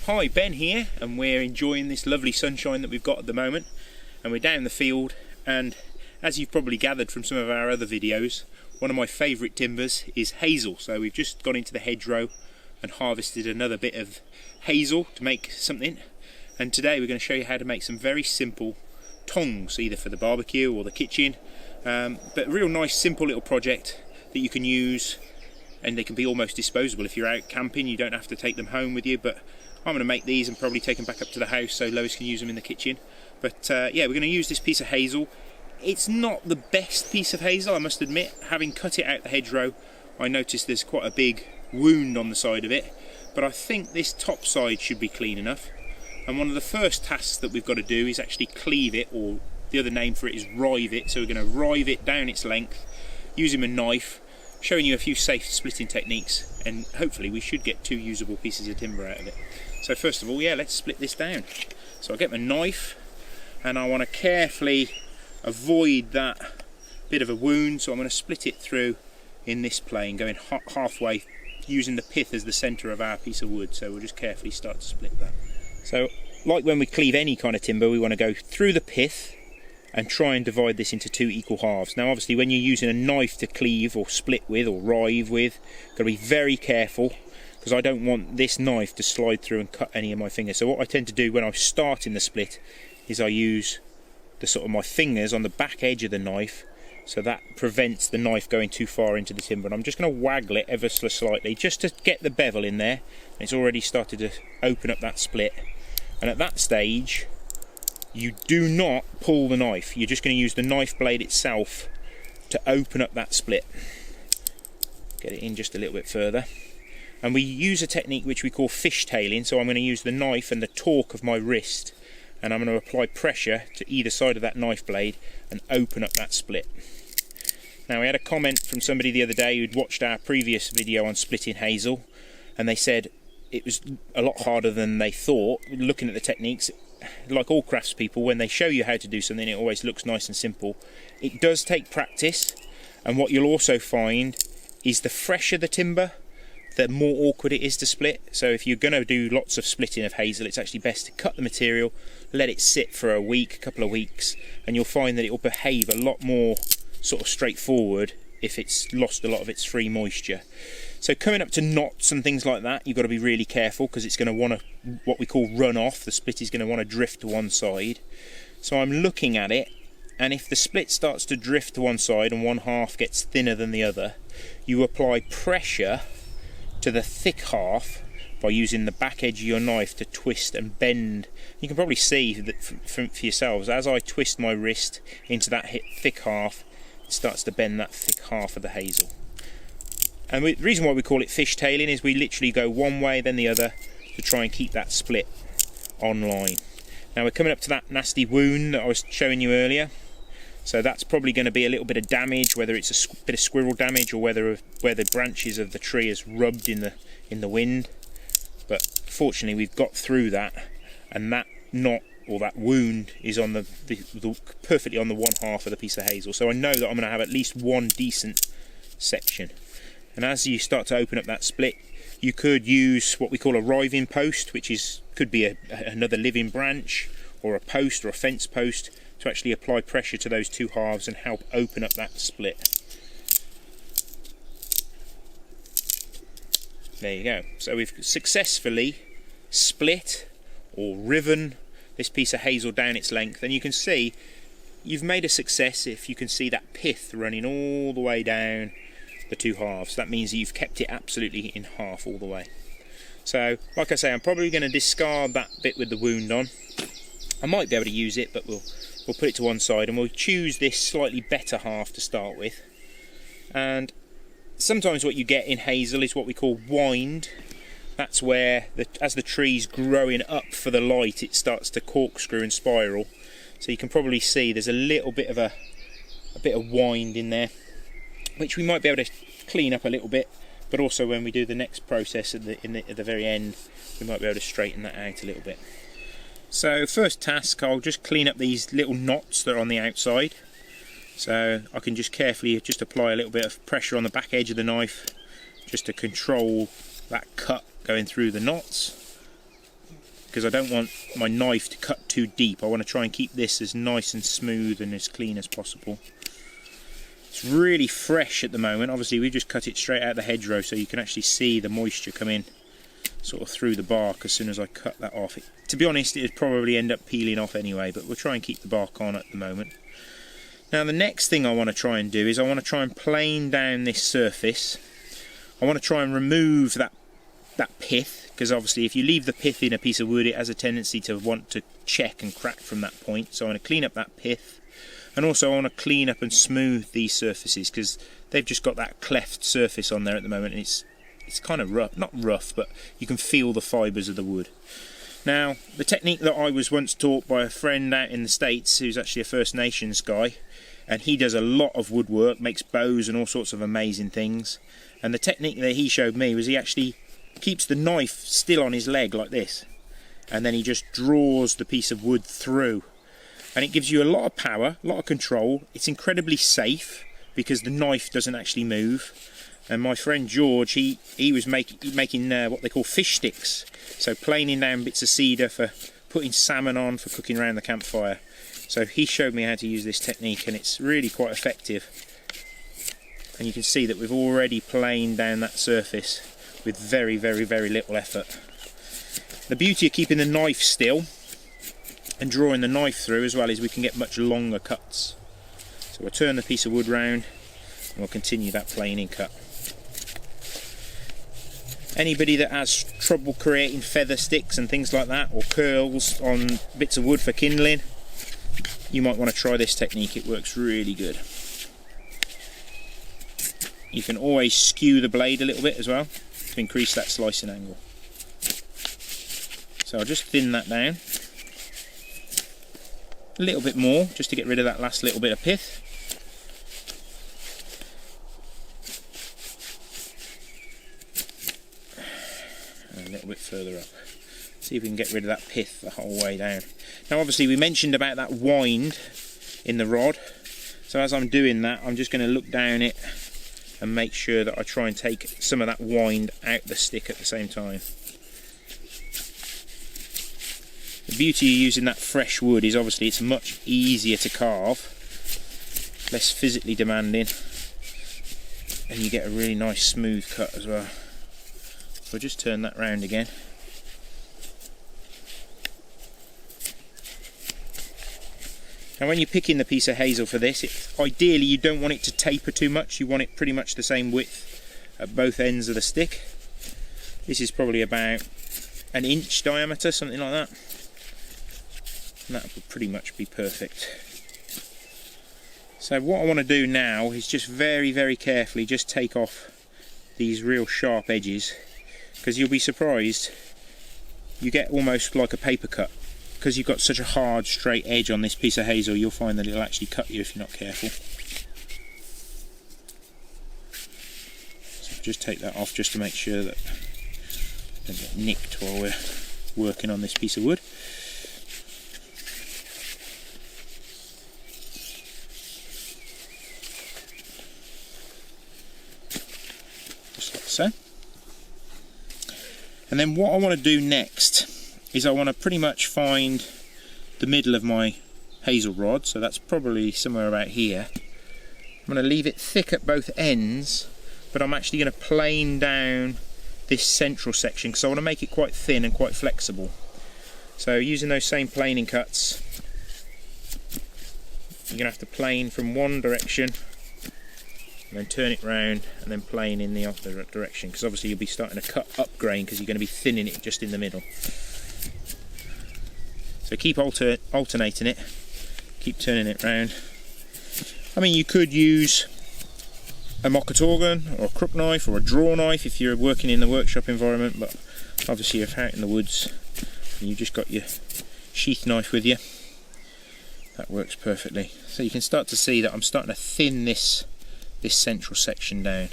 Hi, Ben here, and we're enjoying this lovely sunshine that we've got at the moment, and we're down the field, and as you've probably gathered from some of our other videos, one of my favourite timbers is hazel. So we've just gone into the hedgerow and harvested another bit of hazel to make something, and today we're going to show you how to make some very simple tongs, either for the barbecue or the kitchen, but a real nice simple little project that you can use, and they can be almost disposable. If you're out camping, you don't have to take them home with you, but I'm going to make these and probably take them back up to the house so Lois can use them in the kitchen. But yeah, we're going to use this piece of hazel. It's not the best piece of hazel, I must admit. Having cut it out the hedgerow, I noticed there's quite a big wound on the side of it, but I think this top side should be clean enough. And one of the first tasks that we've got to do is actually cleave it, or the other name for it is rive it. So we're going to rive it down its length using a knife, showing you a few safe splitting techniques, and hopefully we should get two usable pieces of timber out of it. So first of all, yeah, let's split this down. So I'll get my knife, and I want to carefully avoid that bit of a wound, so I'm going to split it through in this plane, going halfway, using the pith as the centre of our piece of wood. So we'll just carefully start to split that. So like when we cleave any kind of timber, we want to go through the pith and try and divide this into two equal halves. Now obviously when you're using a knife to cleave or split with or rive with, got to be very careful, because I don't want this knife to slide through and cut any of my fingers. So what I tend to do when I'm starting the split is I use the sort of my fingers on the back edge of the knife, so that prevents the knife going too far into the timber. And I'm just going to waggle it ever so slightly just to get the bevel in there. And it's already started to open up that split, and at that stage you do not pull the knife. You're just going to use the knife blade itself to open up that split. Get it in just a little bit further. And we use a technique which we call fishtailing. So I'm going to use the knife and the torque of my wrist, and I'm going to apply pressure to either side of that knife blade and open up that split. Now, we had a comment from somebody the other day who'd watched our previous video on splitting hazel, and they said it was a lot harder than they thought. Looking at the techniques, like all craftspeople, when they show you how to do something, it always looks nice and simple. It does take practice, and what you'll also find is the fresher the timber, the more awkward it is to split. So if you're going to do lots of splitting of hazel, it's actually best to cut the material, let it sit for a week, a couple of weeks, and you'll find that it will behave a lot more sort of straightforward if it's lost a lot of its free moisture. So coming up to knots and things like that, you've got to be really careful, because it's going to want to, what we call run off. The split is going to want to drift to one side. So I'm looking at it, and if the split starts to drift to one side and one half gets thinner than the other, you apply pressure to the thick half by using the back edge of your knife to twist and bend. You can probably see that for yourselves, as I twist my wrist into that thick half, it starts to bend that thick half of the hazel. And the reason why we call it fishtailing is we literally go one way then the other to try and keep that split on line. Now we're coming up to that nasty wound that I was showing you earlier. So that's probably going to be a little bit of damage, whether it's a bit of squirrel damage or where the branches of the tree has rubbed in the wind. But fortunately we've got through that, and that knot or that wound is on the perfectly on the one half of the piece of hazel. So I know that I'm going to have at least one decent section. And as you start to open up that split, you could use what we call a riving post, which could be another living branch or a post or a fence post, to actually apply pressure to those two halves and help open up that split. There you go. So we've successfully split or riven this piece of hazel down its length, and you can see you've made a success if you can see that pith running all the way down the two halves. That means that you've kept it absolutely in half all the way. So like I say, I'm probably going to discard that bit with the wound on. I might be able to use it, but we'll put it to one side, and we'll choose this slightly better half to start with. And sometimes what you get in hazel is what we call wind. That's where, as the tree's growing up for the light, it starts to corkscrew and spiral. So you can probably see there's a little bit of a bit of wind in there, which we might be able to clean up a little bit. But also when we do the next process at the very end, we might be able to straighten that out a little bit. So first task, I'll just clean up these little knots that are on the outside. So I can just carefully just apply a little bit of pressure on the back edge of the knife just to control that cut going through the knots. because I don't want my knife to cut too deep. I want to try and keep this as nice and smooth and as clean as possible. It's really fresh at the moment. Obviously we just cut it straight out of the hedgerow, so you can actually see the moisture come in sort of through the bark as soon as I cut that off. To be honest, it would probably end up peeling off anyway, but we'll try and keep the bark on at the moment. Now the next thing I want to try and do is I want to try and plane down this surface. I want to try and remove that pith, because obviously if you leave the pith in a piece of wood, it has a tendency to want to check and crack from that point. So I want to clean up that pith, and also I want to clean up and smooth these surfaces, because they've just got that cleft surface on there at the moment, and it's kind of rough, not rough, but you can feel the fibres of the wood. Now the technique that I was once taught by a friend out in the States, who's actually a First Nations guy, and he does a lot of woodwork, makes bows and all sorts of amazing things, and the technique that he showed me was he actually keeps the knife still on his leg like this, and then he just draws the piece of wood through, and it gives you a lot of power, a lot of control. It's incredibly safe because the knife doesn't actually move. And my friend George, he was making what they call fish sticks, so planing down bits of cedar for putting salmon on for cooking around the campfire. So he showed me how to use this technique, and it's really quite effective. And you can see that we've already planed down that surface with very, very, very little effort. The beauty of keeping the knife still and drawing the knife through as well is we can get much longer cuts. So we'll turn the piece of wood round and we'll continue that planing cut. Anybody that has trouble creating feather sticks and things like that, or curls on bits of wood for kindling, you might want to try this technique. It works really good. You can always skew the blade a little bit as well to increase that slicing angle. So I'll just thin that down a little bit more, just to get rid of that last little bit of pith. And a little bit further up. See if we can get rid of that pith the whole way down. Now obviously we mentioned about that wind in the rod, so as I'm doing that I'm just going to look down it and make sure that I try and take some of that wind out the stick at the same time. The beauty of using that fresh wood is obviously it's much easier to carve, less physically demanding, and you get a really nice smooth cut as well. So I'll just turn that round again. Now when you're picking the piece of hazel for this, ideally you don't want it to taper too much, you want it pretty much the same width at both ends of the stick. This is probably about 1 inch diameter, something like that. And that would pretty much be perfect. So what I want to do now is just very, very carefully just take off these real sharp edges, because you'll be surprised, you get almost like a paper cut. Because you've got such a hard straight edge on this piece of hazel, you'll find that it'll actually cut you if you're not careful. So just take that off just to make sure that it doesn't get nicked while we're working on this piece of wood. Just like so. And then what I want to do next is I want to pretty much find the middle of my hazel rod, so that's probably somewhere about here. I'm going to leave it thick at both ends, but I'm actually going to plane down this central section because I want to make it quite thin and quite flexible. So using those same planing cuts, you're going to have to plane from one direction and then turn it round and then plane in the opposite direction, because obviously you'll be starting to cut up grain because you're going to be thinning it just in the middle. So keep alternating it, keep turning it round. I mean, you could use a mocket organ or a crook knife or a draw knife if you're working in the workshop environment, but obviously if you're out in the woods and you've just got your sheath knife with you, that works perfectly. So you can start to see that I'm starting to thin this central section down.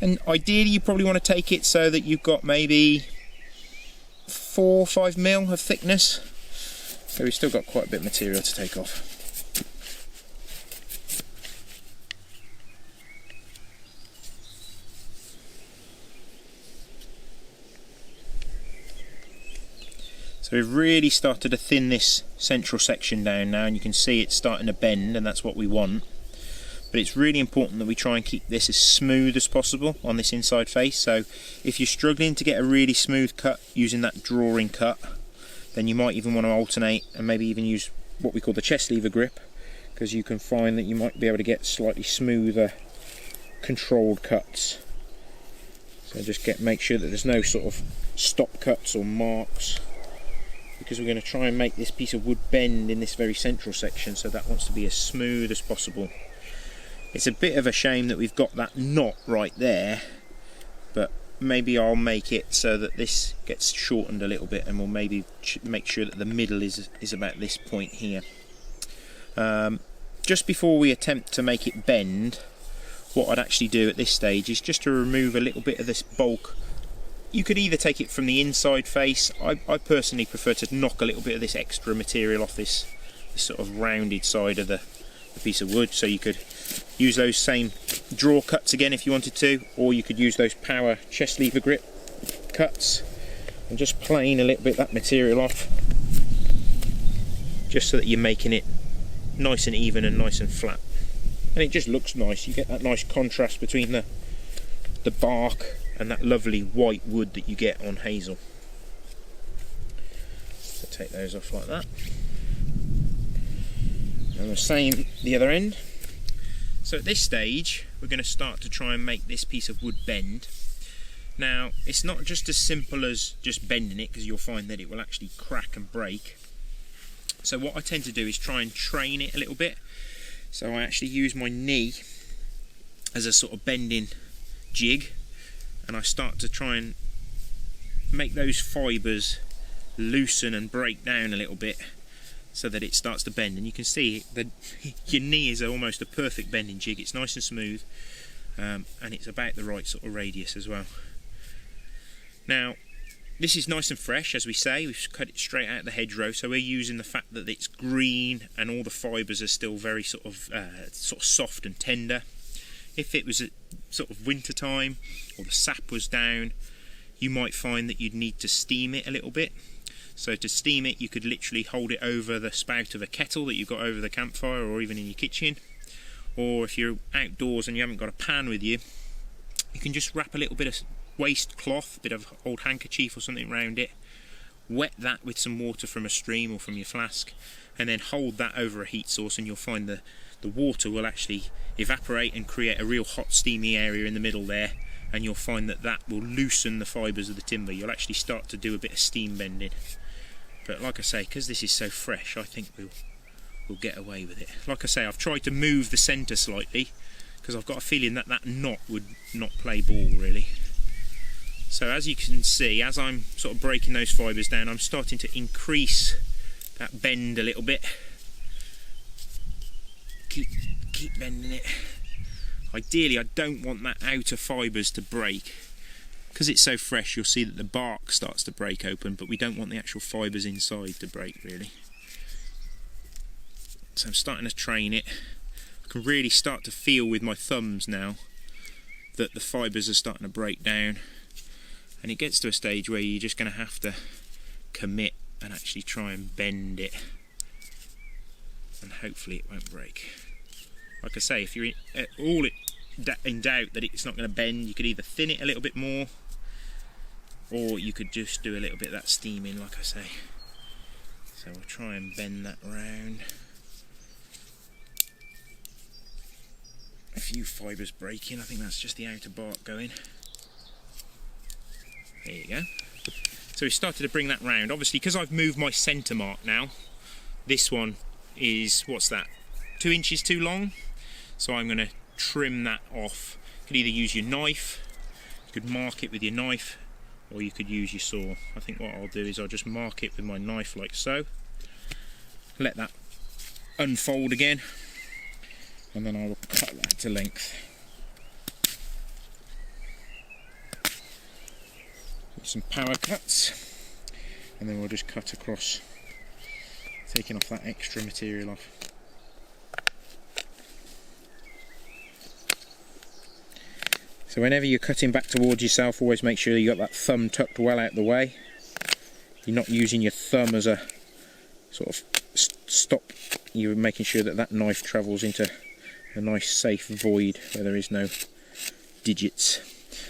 And ideally you probably want to take it so that you've got maybe 4 or 5 mil of thickness. So we've still got quite a bit of material to take off. So we've really started to thin this central section down now, and you can see it's starting to bend, and that's what we want. But it's really important that we try and keep this as smooth as possible on this inside face. So if you're struggling to get a really smooth cut using that drawing cut, then you might even want to alternate and maybe even use what we call the chest lever grip, because you can find that you might be able to get slightly smoother controlled cuts. So just make sure that there's no sort of stop cuts or marks, because we're going to try and make this piece of wood bend in this very central section, so that wants to be as smooth as possible. It's a bit of a shame that we've got that knot right there, but maybe I'll make it so that this gets shortened a little bit, and we'll maybe make sure that the middle is about this point here. Just before we attempt to make it bend, what I'd actually do at this stage is just to remove a little bit of this bulk. You could either take it from the inside face. I personally prefer to knock a little bit of this extra material off this sort of rounded side of the piece of wood. So you could use those same draw cuts again if you wanted to, or you could use those power chest lever grip cuts and just plane a little bit of that material off, just so that you're making it nice and even and nice and flat, and it just looks nice. You get that nice contrast between the bark and that lovely white wood that you get on hazel. So take those off like that, and the same the other end. So at this stage we're going to start to try and make this piece of wood bend. Now it's not just as simple as just bending it, because you'll find that it will actually crack and break. So what I tend to do is try and train it a little bit. So I actually use my knee as a sort of bending jig, and I start to try and make those fibres loosen and break down a little bit, so that it starts to bend. And you can see that your knee is almost a perfect bending jig. It's nice and smooth, and it's about the right sort of radius as well. Now this is nice and fresh, as we say. We've cut it straight out of the hedgerow, so we're using the fact that it's green and all the fibres are still very sort of soft and tender. If it was at sort of winter time or the sap was down, you might find that you'd need to steam it a little bit. So to steam it, you could literally hold it over the spout of a kettle that you've got over the campfire, or even in your kitchen. Or if you're outdoors and you haven't got a pan with you, you can just wrap a little bit of waste cloth, a bit of old handkerchief or something around it, wet that with some water from a stream or from your flask, and then hold that over a heat source, and you'll find the water will actually evaporate and create a real hot steamy area in the middle there, and you'll find that that will loosen the fibres of the timber. You'll actually start to do a bit of steam bending. But like I say, because this is so fresh, I think we'll get away with it. Like I say, I've tried to move the centre slightly, because I've got a feeling that that knot would not play ball really. So as you can see, as I'm sort of breaking those fibres down, I'm starting to increase that bend a little bit. Keep bending it. Ideally, I don't want that outer fibres to break. Because it's so fresh, you'll see that the bark starts to break open, but we don't want the actual fibres inside to break really. So I'm starting to train it. I can really start to feel with my thumbs now that the fibres are starting to break down. And it gets to a stage where you're just going to have to commit and actually try and bend it, and hopefully it won't break. Like I say, if you're at all in doubt that it's not going to bend, you could either thin it a little bit more, or you could just do a little bit of that steaming, like I say. So we'll try and bend that round. A few fibres breaking, I think that's just the outer bark going. There you go. So we started to bring that round. Obviously, because I've moved my centre mark now, this one is, what's that, 2 inches too long? So I'm going to trim that off. You could either use your knife, you could mark it with your knife, or you could use your saw. I think what I'll do is I'll just mark it with my knife like so. Let that unfold again, and then I will cut that to length. Some power cuts, and then we'll just cut across, taking off that extra material off. So whenever you're cutting back towards yourself, always make sure you got that thumb tucked well out the way. you're not using your thumb as a sort of stop. You're making sure that that knife travels into a nice safe void where there is no digits.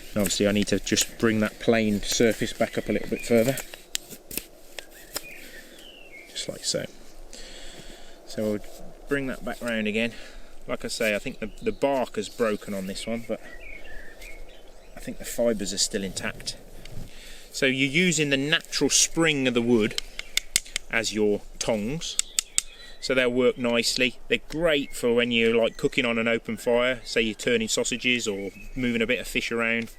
And obviously I need to just bring that plane surface back up a little bit further, just like so. So I'll bring that back round again. Like I say, I think the bark has broken on this one, but I think the fibres are still intact. So you're using the natural spring of the wood as your tongs, so they'll work nicely. They're great for when you're like cooking on an open fire, say you're turning sausages or moving a bit of fish around.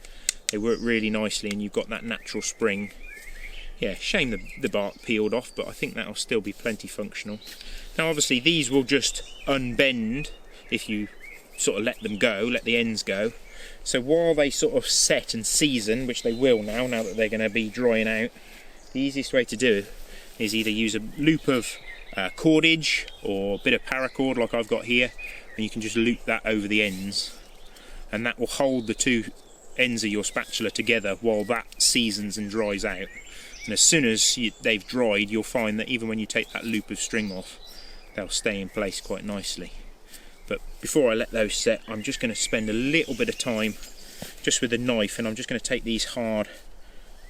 They work really nicely and you've got that natural spring. Yeah, shame the bark peeled off, but I think that'll still be plenty functional. Now obviously these will just unbend if you sort of let them go, let the ends go. So while they sort of set and season, which they will now that they're going to be drying out, the easiest way to do is either use a loop of cordage or a bit of paracord like I've got here, and you can just loop that over the ends, and that will hold the two ends of your spatula together while that seasons and dries out. And as soon as they've dried, you'll find that even when you take that loop of string off, they'll stay in place quite nicely. But before I let those set, I'm just going to spend a little bit of time just with the knife, and I'm just going to take these hard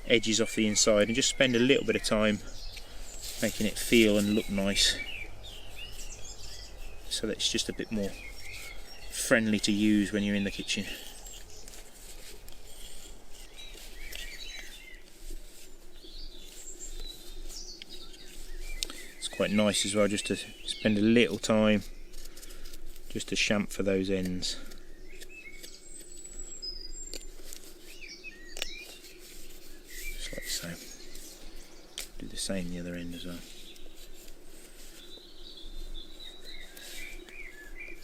edges off the inside and just spend a little bit of time making it feel and look nice, so that it's just a bit more friendly to use when you're in the kitchen. It's quite nice as well just to spend a little time just to chamfer those ends. Just like so. Do the same the other end as well.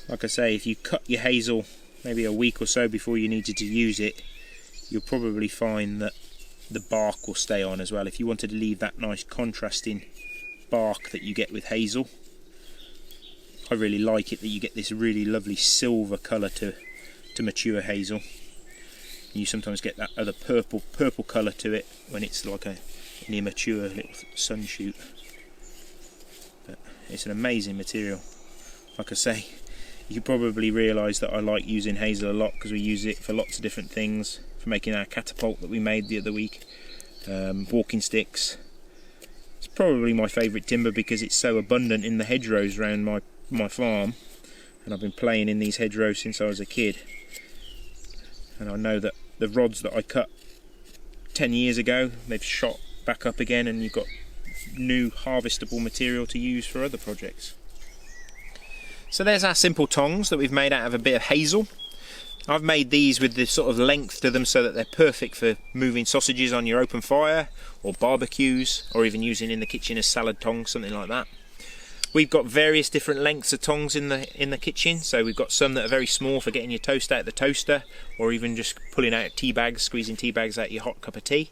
Like I say, if you cut your hazel maybe a week or so before you needed to use it, you'll probably find that the bark will stay on as well. If you wanted to leave that nice contrasting bark that you get with hazel, I really like it that you get this really lovely silver colour to mature hazel. You sometimes get that other purple colour to it when it's like an immature little sunshoot. But it's an amazing material. Like I say, you probably realise that I like using hazel a lot because we use it for lots of different things. For making our catapult that we made the other week, walking sticks. It's probably my favourite timber because it's so abundant in the hedgerows around my farm, and I've been playing in these hedgerows since I was a kid, and I know that the rods that I cut 10 years ago, they've shot back up again, and you've got new harvestable material to use for other projects. So there's our simple tongs that we've made out of a bit of hazel. I've made these with this sort of length to them so that they're perfect for moving sausages on your open fire or barbecues, or even using in the kitchen as salad tongs, something like that. We've got various different lengths of tongs in the kitchen. So we've got some that are very small for getting your toast out of the toaster, or even just pulling out tea bags, squeezing tea bags out your hot cup of tea.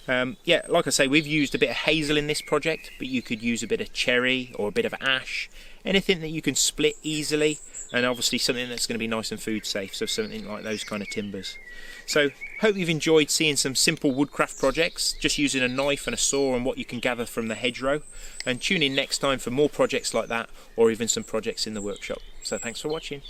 Yeah, like I say, we've used a bit of hazel in this project, but you could use a bit of cherry or a bit of ash, anything that you can split easily, and obviously something that's going to be nice and food safe, so something like those kind of timbers. So hope you've enjoyed seeing some simple woodcraft projects, just using a knife and a saw and what you can gather from the hedgerow, and tune in next time for more projects like that, or even some projects in the workshop. So thanks for watching.